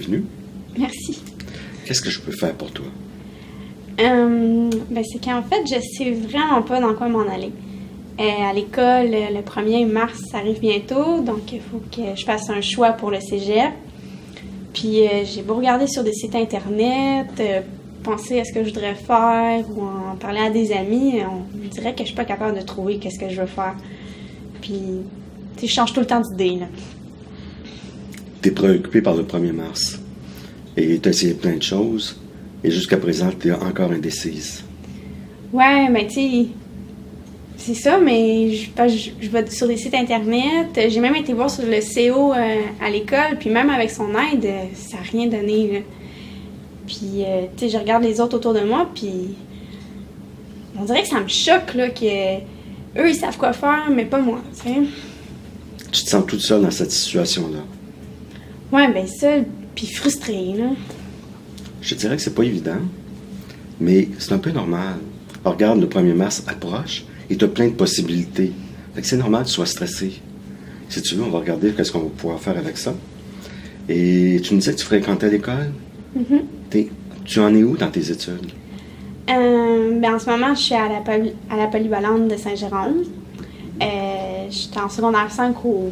bienvenue. Merci. Qu'est-ce que je peux faire pour toi? C'est qu'en fait, je sais vraiment pas dans quoi m'en aller. À l'école, le 1er mars, ça arrive bientôt, donc il faut que je fasse un choix pour le cégep. Puis j'ai beau regarder sur des sites internet, penser à ce que je voudrais faire ou en parler à des amis, on me dirait que je suis pas capable de trouver qu'est-ce que je veux faire. Puis, je change tout le temps d'idée, là. Tu es préoccupé par le 1er mars et tu as essayé plein de choses et jusqu'à présent, tu es encore indécise. Ouais, mais tu sais, c'est ça, mais je vais sur des sites internet. J'ai même été voir sur le CO à l'école, puis même avec son aide, ça n'a rien donné, là. Puis, tu sais, je regarde les autres autour de moi, puis on dirait que ça me choque, là, que eux, ils savent quoi faire, mais pas moi, tu sais. Tu te sens toute seule dans cette situation-là? Ouais, ben seule, puis frustrée, là. Je te dirais que c'est pas évident, mais c'est un peu normal. Alors, regarde, le 1er mars approche et tu as plein de possibilités. Fait que c'est normal que tu sois stressé. Si tu veux, on va regarder qu'est-ce qu'on va pouvoir faire avec ça. Et tu me disais que tu fréquentais l'école? Mm-hmm. Tu en es où dans tes études? En ce moment, je suis à la polyvalente de Saint-Jérôme. Je suis en secondaire 5 au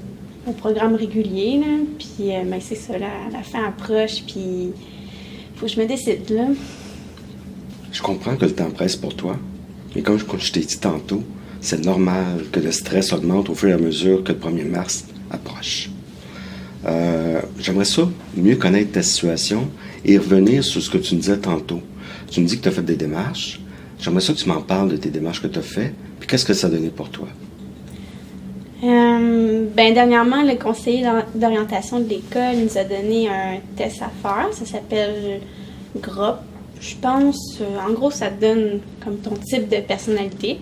programme régulier, là. Puis, c'est ça, là, la fin approche, puis il faut que je me décide, là. Je comprends que le temps presse pour toi, mais comme je t'ai dit tantôt, c'est normal que le stress augmente au fur et à mesure que le 1er mars approche. J'aimerais ça mieux connaître ta situation et revenir sur ce que tu me disais tantôt. Tu me dis que tu as fait des démarches. J'aimerais ça que tu m'en parles de tes démarches que tu as faites, puis qu'est-ce que ça a donné pour toi? Dernièrement, le conseiller d'orientation de l'école nous a donné un test à faire. Ça s'appelle GROP, je pense. En gros, ça te donne comme ton type de personnalité.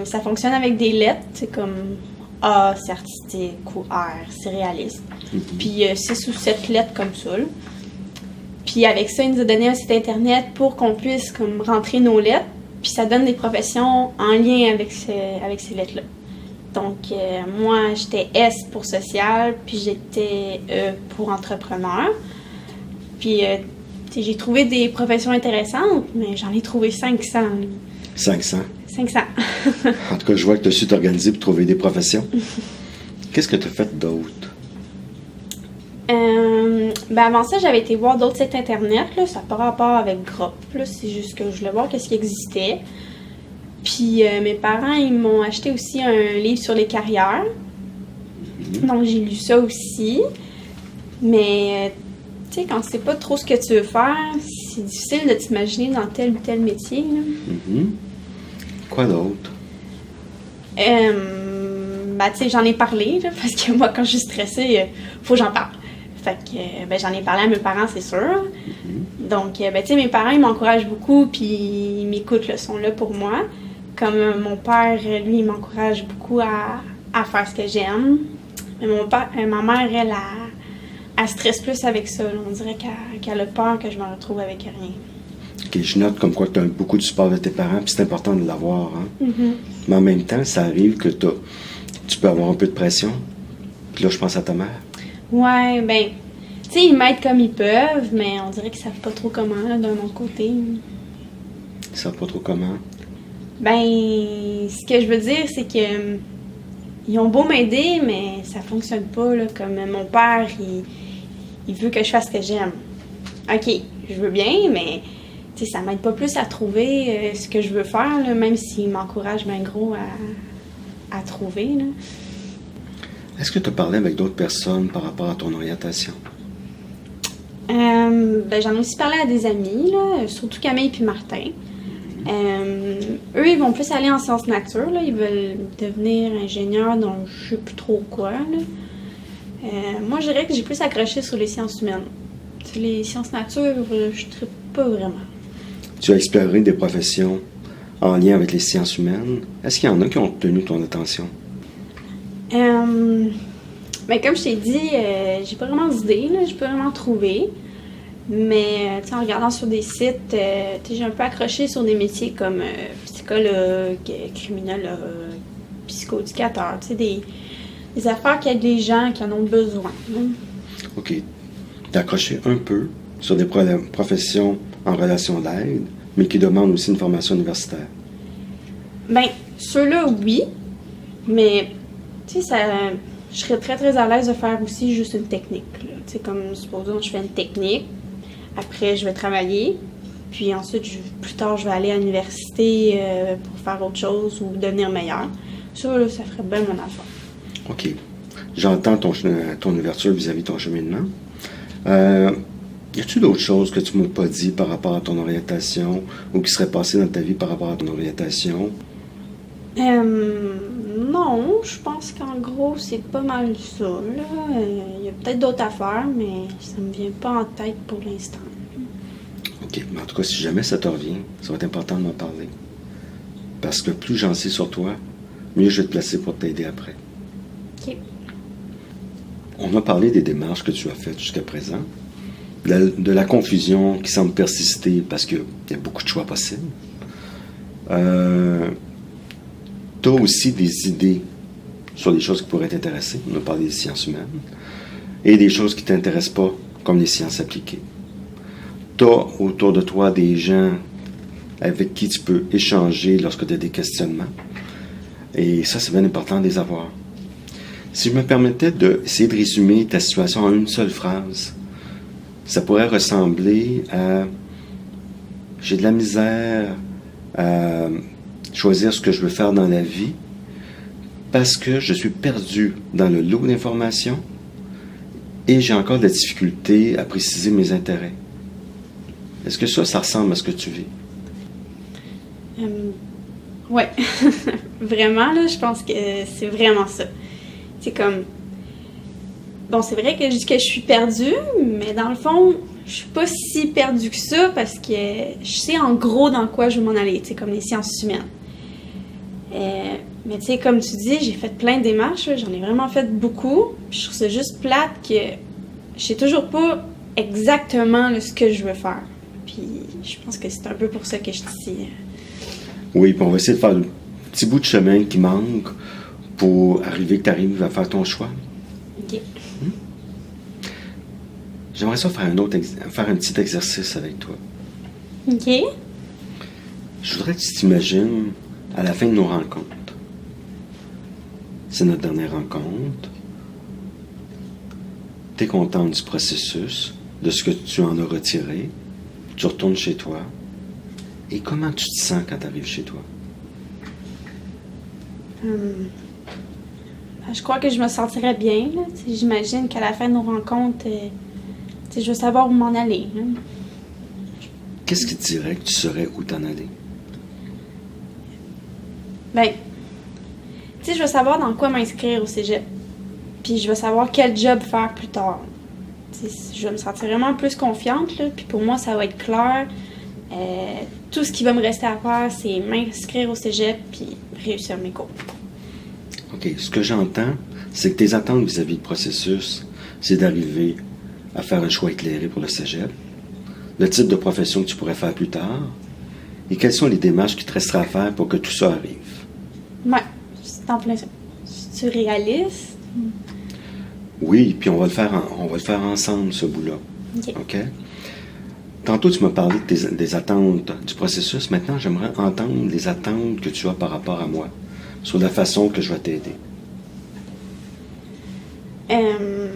Ça fonctionne avec des lettres, c'est comme A, c'est artistique, ou R, c'est réaliste. Puis 6 ou 7 lettres comme ça, là. Puis avec ça, il nous a donné un site internet pour qu'on puisse comme rentrer nos lettres. Puis ça donne des professions en lien avec ces lettres-là. Donc, moi, j'étais S pour social, puis j'étais E pour entrepreneur. Puis, j'ai trouvé des professions intéressantes, mais j'en ai trouvé 500. 500? 500. En tout cas, je vois que tu as su t'organiser pour trouver des professions. Qu'est-ce que tu as fait d'autre? Avant ça, j'avais été voir d'autres sites internet, là. Ça n'a pas rapport avec Grop, là. C'est juste que je voulais voir qu'est-ce qui existait. Puis mes parents, ils m'ont acheté aussi un livre sur les carrières. Donc j'ai lu ça aussi. Mais tu sais, quand tu sais pas trop ce que tu veux faire, c'est difficile de t'imaginer dans tel ou tel métier, là. Quoi d'autre? Tu sais, j'en ai parlé, là, parce que moi, quand je suis stressée, faut que j'en parle. Fait que j'en ai parlé à mes parents, c'est sûr. Donc, tu sais, mes parents, ils m'encouragent beaucoup, puis ils m'écoutent, là, sont là pour moi. Comme mon père, lui, il m'encourage beaucoup à faire ce que j'aime. Mais ma mère, elle stresse plus avec ça, là. On dirait qu'elle a peur que je me retrouve avec rien. OK, je note comme quoi tu as beaucoup de support de tes parents, puis c'est important de l'avoir, hein? Mais en même temps, ça arrive que tu peux avoir un peu de pression. Puis là, je pense à ta mère. Ouais, tu sais, ils m'aident comme ils peuvent, mais on dirait qu'ils savent pas trop comment, là, d'un autre côté. Ils savent pas trop comment? Ce que je veux dire, c'est que ils ont beau m'aider, mais ça fonctionne pas, là. Comme mon père, il veut que je fasse ce que j'aime. OK, je veux bien, mais tu sais, ça m'aide pas plus à trouver ce que je veux faire, là, même s'il m'encourage bien gros à trouver, là. Est-ce que tu as parlé avec d'autres personnes par rapport à ton orientation? J'en ai aussi parlé à des amis, là, surtout Camille puis Martin. Eux, ils vont plus aller en sciences nature, là. Ils veulent devenir ingénieurs, donc je sais plus trop quoi, là. Moi, je dirais que j'ai plus accroché sur les sciences humaines. Sur les sciences nature, je ne tripe pas vraiment. Tu as exploré des professions en lien avec les sciences humaines. Est-ce qu'il y en a qui ont tenu ton attention? Comme je t'ai dit, j'ai pas vraiment d'idée, là. J'ai pas vraiment trouvé. Mais en regardant sur des sites, j'ai un peu accroché sur des métiers comme psychologue, criminologue, psychoéducateur, des affaires qui aident les gens qui en ont besoin. OK. d'accrocher un peu sur des professions en relation d'aide, mais qui demandent aussi une formation universitaire? Ben, ceux-là, oui. Mais, tu sais, je serais très, très à l'aise de faire aussi juste une technique. Tu sais, comme, supposons, je fais une technique. Après, je vais travailler. Puis ensuite, plus tard, je vais aller à l'université pour faire autre chose ou devenir meilleur. Ça, là, ça ferait bien mon affaire. OK. J'entends ton ouverture vis-à-vis de ton cheminement. Y a-t-il d'autres choses que tu m'as pas dit par rapport à ton orientation ou qui seraient passées dans ta vie par rapport à ton orientation? Non, je pense qu'en gros, c'est pas mal ça, là. Il y a peut-être d'autres affaires, mais ça me vient pas en tête pour l'instant. OK. Mais en tout cas, si jamais ça te revient, ça va être important de m'en parler. Parce que plus j'en sais sur toi, mieux je vais te placer pour t'aider après. OK. On a parlé des démarches que tu as faites jusqu'à présent, de la confusion qui semble persister parce qu'il y a beaucoup de choix possibles. Tu as aussi des idées sur des choses qui pourraient t'intéresser. On a parlé des sciences humaines. Et des choses qui ne t'intéressent pas, comme les sciences appliquées. Tu as autour de toi des gens avec qui tu peux échanger lorsque tu as des questionnements. Et ça, c'est bien important de les avoir. Si je me permettais d'essayer de résumer ta situation en une seule phrase, ça pourrait ressembler à « J'ai de la misère à choisir ce que je veux faire dans la vie parce que je suis perdu dans le lot d'informations et j'ai encore de la difficulté à préciser mes intérêts. » Est-ce que ça ressemble à ce que tu vis? Ouais. Vraiment, là, je pense que c'est vraiment ça. C'est comme... Bon, c'est vrai que je dis que je suis perdue, mais dans le fond, je suis pas si perdue que ça parce que je sais en gros dans quoi je veux m'en aller, tu sais, comme les sciences humaines. Mais tu sais, comme tu dis, j'ai fait plein de démarches, là, j'en ai vraiment fait beaucoup. Puis je trouve ça juste plate que je sais toujours pas exactement là, ce que je veux faire. Puis je pense que c'est un peu pour ça que je suis ici. Oui, puis on va essayer de faire le petit bout de chemin qui manque pour arriver que tu arrives à faire ton choix. OK. J'aimerais ça faire faire un petit exercice avec toi. OK. Je voudrais que tu t'imagines à la fin de nos rencontres. C'est notre dernière rencontre. Tu es contente du processus, de ce que tu en as retiré. Tu retournes chez toi. Et comment tu te sens quand tu arrives chez toi? Je crois que je me sentirais bien. Là. J'imagine qu'à la fin de nos rencontres, je veux savoir où m'en aller. Là. Qu'est-ce qui te dirait que tu saurais où t'en aller? Ben, je veux savoir dans quoi m'inscrire au cégep. Puis je veux savoir quel job faire plus tard. Je vais me sentir vraiment plus confiante. Là, puis pour moi, ça va être clair. Tout ce qui va me rester à faire, c'est m'inscrire au cégep puis réussir mes cours. OK. Ce que j'entends, c'est que tes attentes vis-à-vis du processus, c'est d'arriver à faire un choix éclairé pour le cégep, le type de profession que tu pourrais faire plus tard, et quelles sont les démarches qui te resteraient à faire pour que tout ça arrive. Ouais, c'est en plein ça. C'est-tu réaliste? Oui, puis on va le faire ensemble, ce bout-là. OK? Tantôt, tu m'as parlé des attentes du processus. Maintenant, j'aimerais entendre les attentes que tu as par rapport à moi, sur la façon que je vais t'aider. Ben,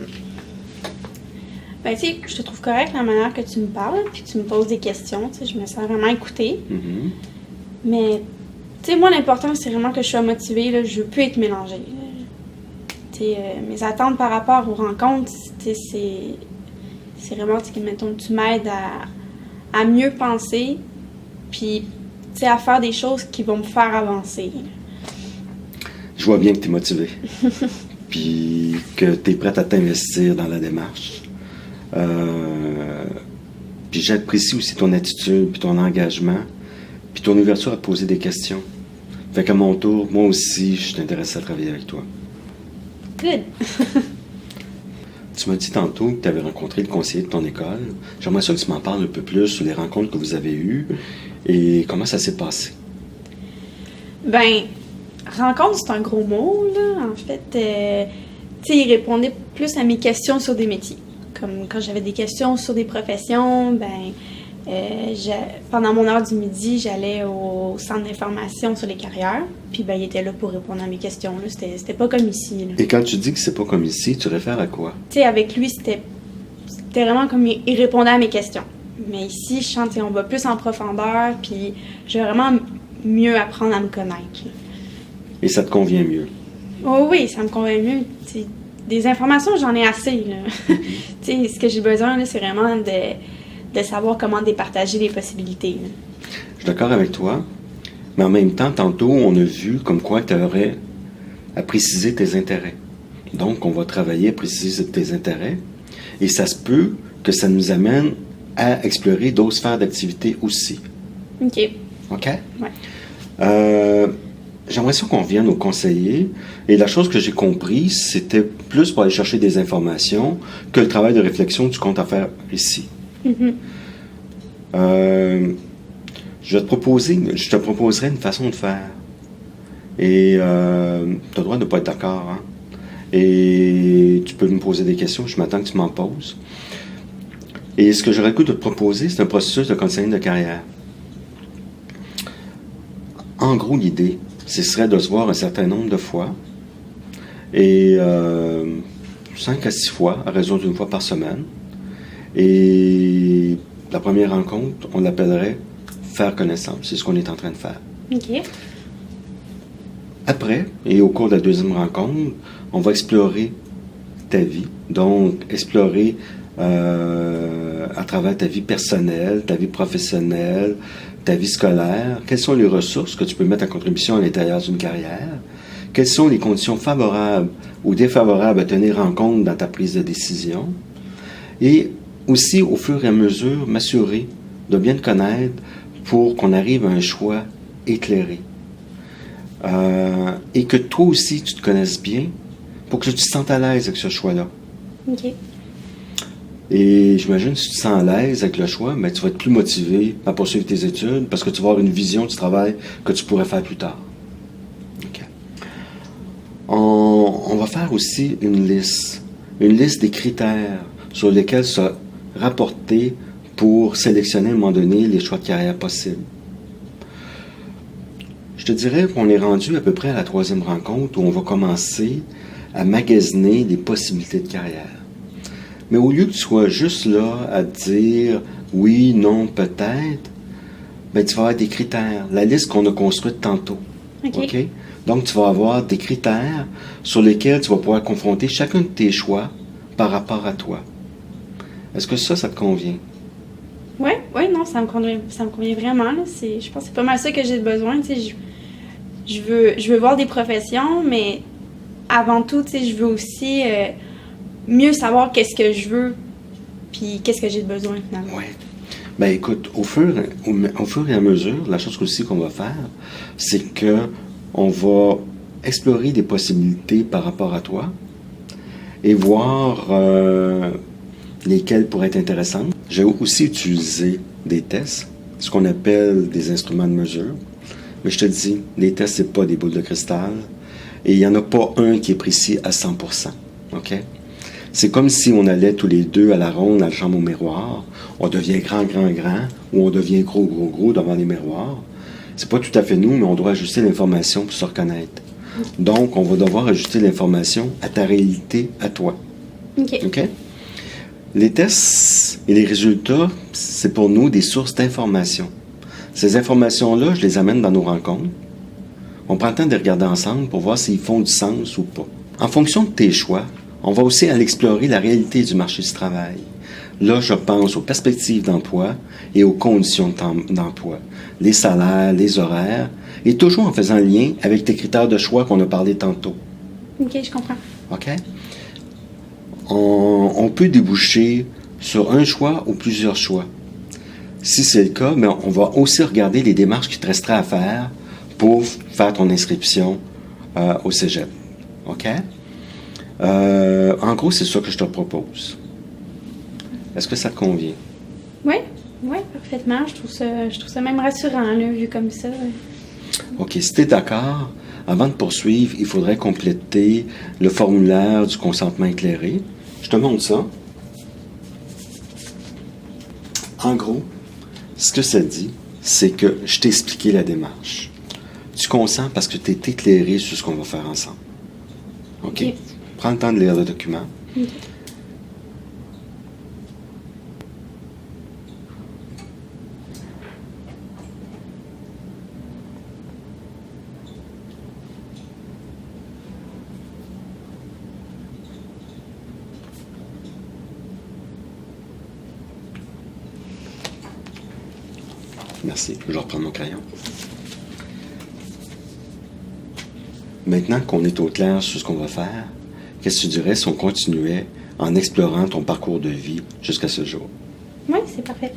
tu sais, je te trouve correct la manière que tu me parles, puis que tu me poses des questions. Tu sais, je me sens vraiment écoutée. Mm-hmm. Mais, tu sais, moi, l'important, c'est vraiment que je sois motivée. Là, je veux plus être mélangée. Tu sais, mes attentes par rapport aux rencontres, tu sais, c'est vraiment, tu sais, mettons, tu m'aides à mieux penser, puis, tu sais, à faire des choses qui vont me faire avancer. Je vois bien que tu es motivée. Puis que tu es prête à t'investir dans la démarche. Puis j'apprécie aussi ton attitude, puis ton engagement, puis ton ouverture à te poser des questions. Fait qu'à mon tour, moi aussi, je suis intéressé à travailler avec toi. Good! Tu m'as dit tantôt que tu avais rencontré le conseiller de ton école. J'aimerais ça que tu m'en parles un peu plus sur les rencontres que vous avez eues et comment ça s'est passé. Ben, rencontre, c'est un gros mot, là. En fait, tu sais, il répondait plus à mes questions sur des métiers. comme quand j'avais des questions sur des professions, pendant mon heure du midi, j'allais au centre d'information sur les carrières. Puis il était là pour répondre à mes questions. Là. C'était pas comme ici. Là. Et quand tu dis que c'est pas comme ici, tu réfères à quoi? Tu sais, avec lui, c'était vraiment comme il répondait à mes questions. Mais ici, je sens on va plus en profondeur, puis je vais vraiment mieux apprendre à me connaître. Là. Et ça te convient mieux? Oh oui, ça me convient mieux. T'sais, des informations, j'en ai assez. Là. Ce que j'ai besoin, là, c'est vraiment de savoir comment départager les possibilités. Là. Je suis d'accord avec toi, mais en même temps, tantôt, on a vu comme quoi tu aurais à préciser tes intérêts. Donc, on va travailler à préciser tes intérêts, et ça se peut que ça nous amène à explorer d'autres sphères d'activité aussi. OK. OK? Ouais. J'aimerais ça qu'on revienne aux conseillers. Et la chose que j'ai compris, c'était plus pour aller chercher des informations que le travail de réflexion que tu comptes à faire ici. Mm-hmm. Je te proposerai une façon de faire. Et tu as le droit de ne pas être d'accord. Hein? Et tu peux me poser des questions, je m'attends que tu m'en poses. Et ce que j'aurais le goût de te proposer, c'est un processus de conseiller de carrière. En gros, l'idée, ce serait de se voir un certain nombre de fois, et 5 à 6 fois, à raison d'une fois par semaine. Et la première rencontre, on l'appellerait faire connaissance. C'est ce qu'on est en train de faire. OK. Après, et au cours de la deuxième rencontre, on va explorer ta vie. Donc, explorer à travers ta vie personnelle, ta vie professionnelle, ta vie scolaire, quelles sont les ressources que tu peux mettre en contribution à l'intérieur d'une carrière, quelles sont les conditions favorables ou défavorables à tenir en compte dans ta prise de décision, et aussi, au fur et à mesure, m'assurer de bien te connaître pour qu'on arrive à un choix éclairé. Et que toi aussi, tu te connaisses bien pour que tu te sentes à l'aise avec ce choix-là. OK. Et j'imagine que si tu te sens à l'aise avec le choix, tu vas être plus motivé à poursuivre tes études parce que tu vas avoir une vision du travail que tu pourrais faire plus tard. Okay. On va faire aussi une liste des critères sur lesquels se rapporter pour sélectionner à un moment donné les choix de carrière possibles. Je te dirais qu'on est rendu à peu près à la 3e rencontre où on va commencer à magasiner les possibilités de carrière. Mais au lieu que tu sois juste là à te dire oui, non, peut-être, tu vas avoir des critères. La liste qu'on a construite tantôt. OK. Okay? Donc, tu vas avoir des critères sur lesquels tu vas pouvoir confronter chacun de tes choix par rapport à toi. Est-ce que ça te convient? Oui, non, ça me convient vraiment. Là. Je pense que c'est pas mal ça que j'ai besoin. Je veux voir des professions, mais avant tout, je veux aussi mieux savoir qu'est-ce que je veux puis qu'est-ce que j'ai de besoin finalement. Oui. Écoute, au fur et à mesure, la chose aussi qu'on va faire, c'est que on va explorer des possibilités par rapport à toi et voir lesquelles pourraient être intéressantes. J'ai aussi utilisé des tests, ce qu'on appelle des instruments de mesure. Mais je te dis, les tests, c'est pas des boules de cristal. Et il n'y en a pas un qui est précis à 100%. OK? C'est comme si on allait tous les deux à la ronde, à la chambre au miroir. On devient grand, ou on devient gros devant les miroirs. C'est pas tout à fait nous, mais on doit ajuster l'information pour se reconnaître. Donc, on va devoir ajuster l'information à ta réalité, à toi. OK. OK? Les tests et les résultats, c'est pour nous des sources d'informations. Ces informations-là, je les amène dans nos rencontres. On prend le temps de les regarder ensemble pour voir s'ils font du sens ou pas. En fonction de tes choix, on va aussi aller explorer la réalité du marché du travail. Là, je pense aux perspectives d'emploi et aux conditions d'emploi, les salaires, les horaires, et toujours en faisant lien avec tes critères de choix qu'on a parlé tantôt. OK, je comprends. OK? On peut déboucher sur un choix ou plusieurs choix. Si c'est le cas, on va aussi regarder les démarches qui te resteraient à faire pour faire ton inscription au cégep. OK? En gros, c'est ça que je te propose. Est-ce que ça te convient? Oui, parfaitement. Je trouve ça même rassurant, là, vu comme ça. OK, si tu es d'accord, avant de poursuivre, il faudrait compléter le formulaire du consentement éclairé. Je te montre ça. En gros, ce que ça dit, c'est que je t'ai expliqué la démarche. Tu consens parce que tu es éclairé sur ce qu'on va faire ensemble. OK? Ok. Prends le temps de lire le document. Ok. Merci. Je vais reprendre mon crayon. Maintenant qu'on est au clair sur ce qu'on va faire, qu'est-ce que tu dirais si on continuait en explorant ton parcours de vie jusqu'à ce jour? Oui, c'est parfait.